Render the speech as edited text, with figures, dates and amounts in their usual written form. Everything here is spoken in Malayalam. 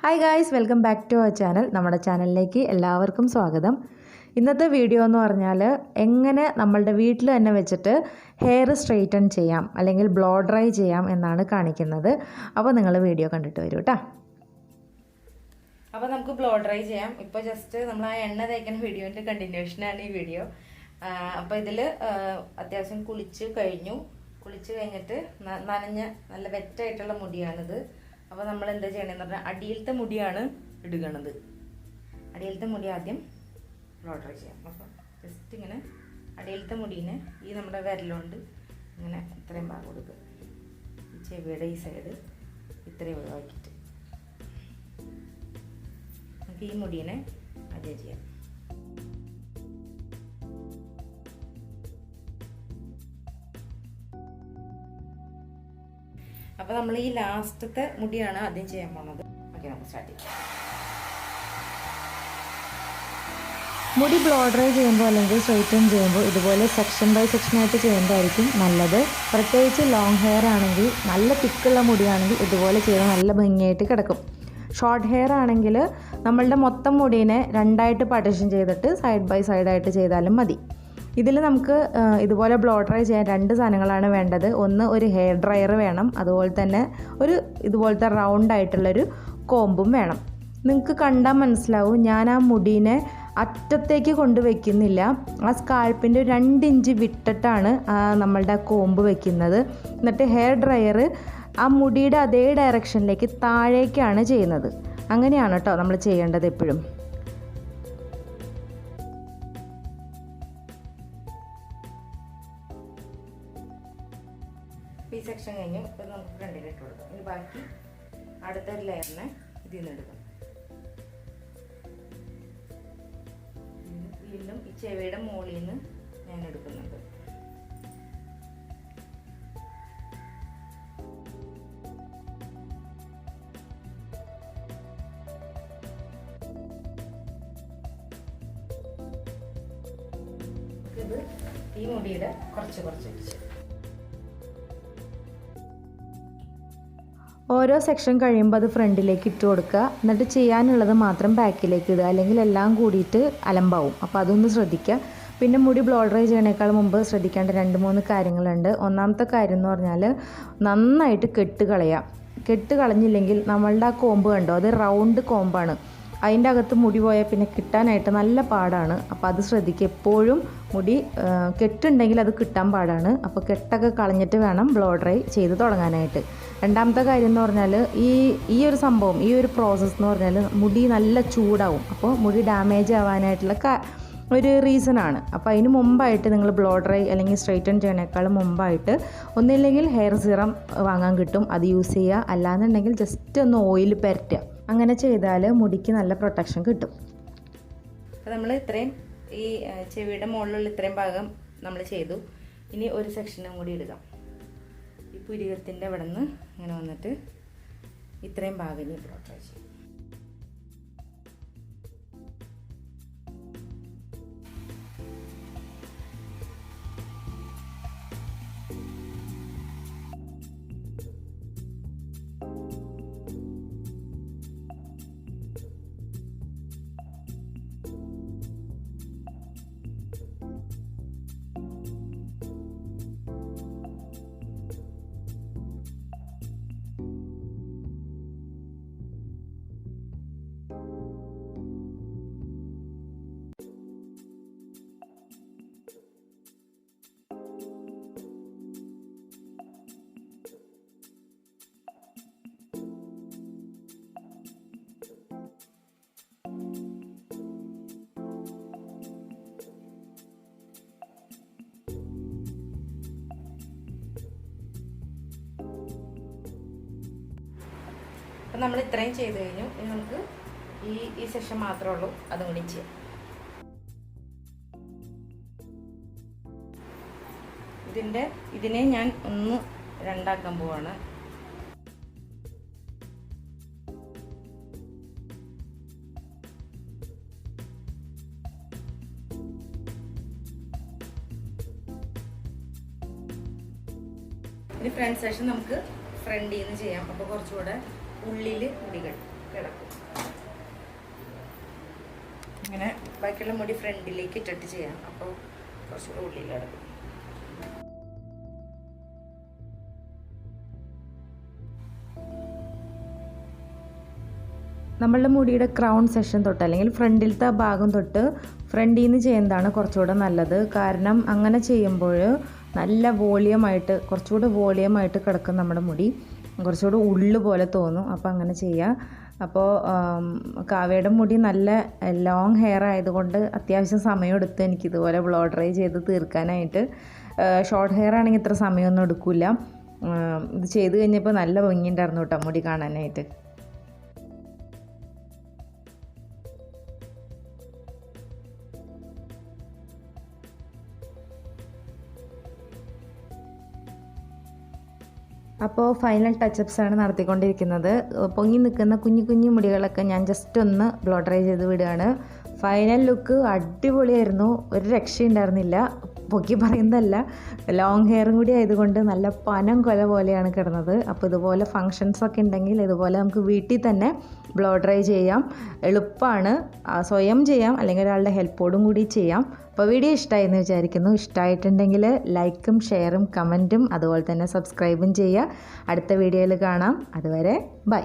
Hi guys, welcome back to our channel. നമ്മുടെ ചാനലിലേക്ക് എല്ലാവർക്കും സ്വാഗതം. ഇന്നത്തെ വീഡിയോ എന്ന് പറഞ്ഞാൽ എങ്ങനെ നമ്മളുടെ വീട്ടിൽ തന്നെ വെച്ചിട്ട് ഹെയർ സ്ട്രെയിറ്റൻ ചെയ്യാം അല്ലെങ്കിൽ ബ്ലോ ഡ്രൈ ചെയ്യാം എന്നാണ് കാണിക്കുന്നത്. അപ്പോൾ നിങ്ങൾ വീഡിയോ കണ്ടിട്ട് വരൂ കേട്ടോ. അപ്പോൾ നമുക്ക് ബ്ലോ ഡ്രൈ ചെയ്യാം. ഇപ്പോൾ ജസ്റ്റ് നമ്മൾ ആ എണ്ണ തേക്കുന്ന വീഡിയോൻ്റെ കണ്ടിന്യൂഷനാണ് ഈ വീഡിയോ. അപ്പോൾ ഇതിൽ അത്യാവശ്യം കുളിച്ച് കഴിഞ്ഞിട്ട് നനഞ്ഞ നല്ല വെറ്റായിട്ടുള്ള മുടിയാണിത്. അപ്പോൾ നമ്മൾ എന്താ ചെയ്യണമെന്ന് പറഞ്ഞാൽ അടിയിലത്തെ മുടിയാണ് എടുക്കണത്. അടിയിലത്തെ മുടി ആദ്യം ബ്ലോ ഡ്രൈ ചെയ്യാം. അപ്പോൾ ജസ്റ്റ് ഇങ്ങനെ അടിയിലത്തെ മുടീനെ ഈ നമ്മുടെ വിരലുകൊണ്ട് ഇങ്ങനെ ഇത്രയും ഭാഗം കൊടുക്കുക. ഈ ചെവിയുടെ ഈ സൈഡ് ഇത്രയും ഒഴിവാക്കിയിട്ട് നമുക്ക് ഈ മുടീനെ ആദ്യം ചെയ്യാം. അപ്പോൾ നമ്മൾ ഈ ലാസ്റ്റത്തെ മുടിയാണ് ആദ്യം ചെയ്യാൻ പോകുന്നത്. ഓക്കെ, നമുക്ക് സ്റ്റാർട്ട് ചെയ്യാം. മുടി ബ്ലോ ഡ്രൈ ചെയ്യുമ്പോൾ അല്ലെങ്കിൽ സ്ട്രെയിറ്റൻ ചെയ്യുമ്പോൾ ഇതുപോലെ സെക്ഷൻ ബൈ സെക്ഷനായിട്ട് ചെയ്യുന്നതായിരിക്കും നല്ലത്. പ്രത്യേകിച്ച് ലോങ് ഹെയർ ആണെങ്കിൽ, നല്ല തിക്കുള്ള മുടിയാണെങ്കിൽ ഇതുപോലെ ചെയ്താൽ നല്ല ഭംഗിയായിട്ട് കിടക്കും. ഷോർട്ട് ഹെയർ ആണെങ്കിൽ നമ്മളുടെ മൊത്തം മുടീനെ രണ്ടായിട്ട് പാർട്ടീഷൻ ചെയ്തിട്ട് സൈഡ് ബൈ സൈഡായിട്ട് ചെയ്താലും മതി. ഇതിൽ നമുക്ക് ഇതുപോലെ ബ്ലോ ഡ്രൈ ചെയ്യാൻ രണ്ട് സാധനങ്ങളാണ് വേണ്ടത്. ഒന്ന്, ഒരു ഹെയർ ഡ്രയർ വേണം. അതുപോലെ തന്നെ ഇതുപോലത്തെ റൗണ്ട് ആയിട്ടുള്ളൊരു കോമ്പും വേണം. നിങ്ങൾക്ക് കണ്ടാൽ മനസ്സിലാവും, ഞാൻ ആ മുടീനെ അറ്റത്തേക്ക് കൊണ്ടുവയ്ക്കുന്നില്ല. ആ സ്കാൾപ്പിൻ്റെ 2 ഇഞ്ച് വിട്ടിട്ടാണ് നമ്മളുടെ കോമ്പ് വയ്ക്കുന്നത്. എന്നിട്ട് ഹെയർ ഡ്രയർ ആ മുടിയുടെ അതേ ഡയറക്ഷനിലേക്ക് താഴേക്കാണ് ചെയ്യുന്നത്. അങ്ങനെയാണ് കേട്ടോ നമ്മൾ ചെയ്യേണ്ടത് എപ്പോഴും. ഈ സെക്ഷൻ കഴിഞ്ഞു. ഇപ്പോൾ നമുക്ക് ഫ്രണ്ടിലിട്ട് കൊടുക്കാം. ഇനി ബാക്കി അടുത്തൊരു ലെയറിനെ ഇതിൽ നിന്ന് എടുക്കാം. വീണ്ടും ഈ ചെവിയുടെ മുകളിൽ നിന്ന് ഞാൻ എടുക്കുന്നുണ്ട്. ഇത് ഈ മുടിയുടെ കുറച്ച് വെച്ച് ഓരോ സെക്ഷൻ കഴിയുമ്പോൾ അത് ഫ്രണ്ടിലേക്ക് ഇട്ട് കൊടുക്കുക. എന്നിട്ട് ചെയ്യാനുള്ളത് മാത്രം ബാക്കിലേക്ക് ഇടുക, അല്ലെങ്കിൽ എല്ലാം കൂടിയിട്ട് അലമ്പാവും. അപ്പോൾ അതൊന്ന് ശ്രദ്ധിക്കുക. പിന്നെ മുടി ബ്ലോ ഡ്രൈ ചെയ്യണേക്കാൾ മുമ്പ് ശ്രദ്ധിക്കേണ്ട 2-3 കാര്യങ്ങളുണ്ട്. ഒന്നാമത്തെ കാര്യം എന്ന് പറഞ്ഞാൽ നന്നായിട്ട് കെട്ട് കളഞ്ഞില്ലെങ്കിൽ നമ്മളുടെ ആ കോമ്പ് കണ്ടോ, അത് റൗണ്ട് കോമ്പാണ്. അതിൻ്റെ അകത്ത് മുടി പോയാൽ പിന്നെ കിട്ടാനായിട്ട് നല്ല പാടാണ്. അപ്പോൾ അത് ശ്രദ്ധിക്കുക. എപ്പോഴും മുടി കെട്ടുണ്ടെങ്കിൽ അത് കിട്ടാൻ പാടാണ്. അപ്പോൾ കെട്ടൊക്കെ കളഞ്ഞിട്ട് വേണം ബ്ലോ ഡ്രൈ ചെയ്ത് തുടങ്ങാനായിട്ട്. രണ്ടാമത്തെ കാര്യം എന്ന് പറഞ്ഞാൽ ഈ ഒരു സംഭവം, ഈ ഒരു പ്രോസസ്സ് എന്ന് പറഞ്ഞാൽ മുടി നല്ല ചൂടാവും. അപ്പോൾ മുടി ഡാമേജ് ആവാനായിട്ടുള്ള ഒരു റീസണാണ്. അപ്പോൾ അതിന് മുമ്പായിട്ട് നിങ്ങൾ ബ്ലോ ഡ്രൈ അല്ലെങ്കിൽ സ്ട്രെയിറ്റൻ ചെയ്യണേക്കാളും മുമ്പായിട്ട് ഒന്നില്ലെങ്കിൽ ഹെയർ സിറം വാങ്ങാൻ കിട്ടും, അത് യൂസ് ചെയ്യുക. അല്ലാന്നുണ്ടെങ്കിൽ ജസ്റ്റ് ഒന്ന് ഓയിൽ പുരട്ടുക. അങ്ങനെ ചെയ്താൽ മുടിക്ക് നല്ല പ്രൊട്ടക്ഷൻ കിട്ടും. അപ്പോൾ നമ്മൾ ഇത്രയും ഈ ചെവിയുടെ മുകളിലുള്ള ഇത്രയും ഭാഗം നമ്മൾ ചെയ്തു. ഇനി ഒരു സെക്ഷനും കൂടി ഇടുക. ഈ പുരികത്തിൻ്റെ അവിടെ നിന്ന് ഇങ്ങനെ വന്നിട്ട് ഇത്രയും ഭാഗം ഇനി ബ്ലോ ഡ്രൈ ചെയ്യും. അപ്പം നമ്മൾ ഇത്രയും ചെയ്ത് കഴിഞ്ഞു. ഇനി നമുക്ക് ഈ സെക്ഷൻ മാത്രമേ ഉള്ളൂ, അതും കൂടി ചെയ്യാം. ഇതിനെ ഞാൻ ഒന്ന് രണ്ടാക്കാൻ പോവാണ്. ഇനി ഫ്രണ്ട് സെഷൻ നമുക്ക് ഫ്രണ്ടിൽ നിന്ന് ചെയ്യാം. അപ്പോൾ കുറച്ചുകൂടെ ഉള്ളിൽ മുടി കിടക്കും. ബാക്കിയുള്ള മുടി ഫ്രണ്ടിലേക്ക് ഇട്ടിട്ട് ചെയ്യാം. അപ്പോൾ കുറച്ചുകൂടെ ഉള്ളിൽ കിടക്കും. നമ്മളുടെ മുടിയുടെ ക്രൗൺ സെക്ഷൻ തൊട്ട് അല്ലെങ്കിൽ ഫ്രണ്ടിലത്തെ ഭാഗം തൊട്ട് ഫ്രണ്ടിൽ നിന്ന് ചെയ്യുന്നതാണ് കുറച്ചുകൂടെ നല്ലത്. കാരണം അങ്ങനെ ചെയ്യുമ്പോൾ നല്ല വോളിയമായിട്ട് കുറച്ചുകൂടെ വോളിയമായിട്ട് കിടക്കും നമ്മുടെ മുടി, കുറച്ചുകൂടെ ഉള്ളു പോലെ തോന്നും. അപ്പോൾ അങ്ങനെ ചെയ്യുക. അപ്പോൾ കാവ്യയുടെ മുടി നല്ല ലോങ് ഹെയർ ആയതുകൊണ്ട് അത്യാവശ്യം സമയമെടുത്ത് എനിക്കിതുപോലെ ബ്ലോ ഡ്രൈ ചെയ്ത് തീർക്കാനായിട്ട്. ഷോർട്ട് ഹെയർ ആണെങ്കിൽ ഇത്ര സമയമൊന്നും എടുക്കില്ല. ഇത് ചെയ്ത് കഴിഞ്ഞപ്പോൾ നല്ല ഭംഗിയുണ്ടായിരുന്നു കേട്ടോ മുടി കാണാനായിട്ട്. അപ്പോൾ ഫൈനൽ ടച്ചപ്സാണ് നടത്തിക്കൊണ്ടിരിക്കുന്നത്. പൊങ്ങി നിൽക്കുന്ന കുഞ്ഞു കുഞ്ഞു മുടികളൊക്കെ ഞാൻ ജസ്റ്റ് ഒന്ന് ബ്ലോ ഡ്രൈ ചെയ്ത് വിടുകയാണ്. ഫൈനൽ ലുക്ക് അടിപൊളിയായിരുന്നു, ഒരു രക്ഷയുണ്ടായിരുന്നില്ല. പൊക്കി പറയുന്നതല്ല, ലോങ് ഹെയറും കൂടി ആയതുകൊണ്ട് നല്ല പനം കൊല പോലെയാണ് കിടന്നത്. അപ്പോൾ ഇതുപോലെ ഫങ്ഷൻസൊക്കെ ഉണ്ടെങ്കിൽ ഇതുപോലെ നമുക്ക് വീട്ടിൽ തന്നെ ബ്ലോ ഡ്രൈ ചെയ്യാം. എളുപ്പമാണ്, സ്വയം ചെയ്യാം അല്ലെങ്കിൽ ഒരാളുടെ ഹെൽപ്പോടും കൂടി ചെയ്യാം. അപ്പോൾ വീഡിയോ ഇഷ്ടമായി എന്ന് വിചാരിക്കുന്നു. ഇഷ്ടമായിട്ടുണ്ടെങ്കിൽ ലൈക്കും ഷെയറും കമൻറ്റും അതുപോലെ തന്നെ സബ്സ്ക്രൈബും ചെയ്യുക. അടുത്ത വീഡിയോയിൽ കാണാം. അതുവരെ ബൈ.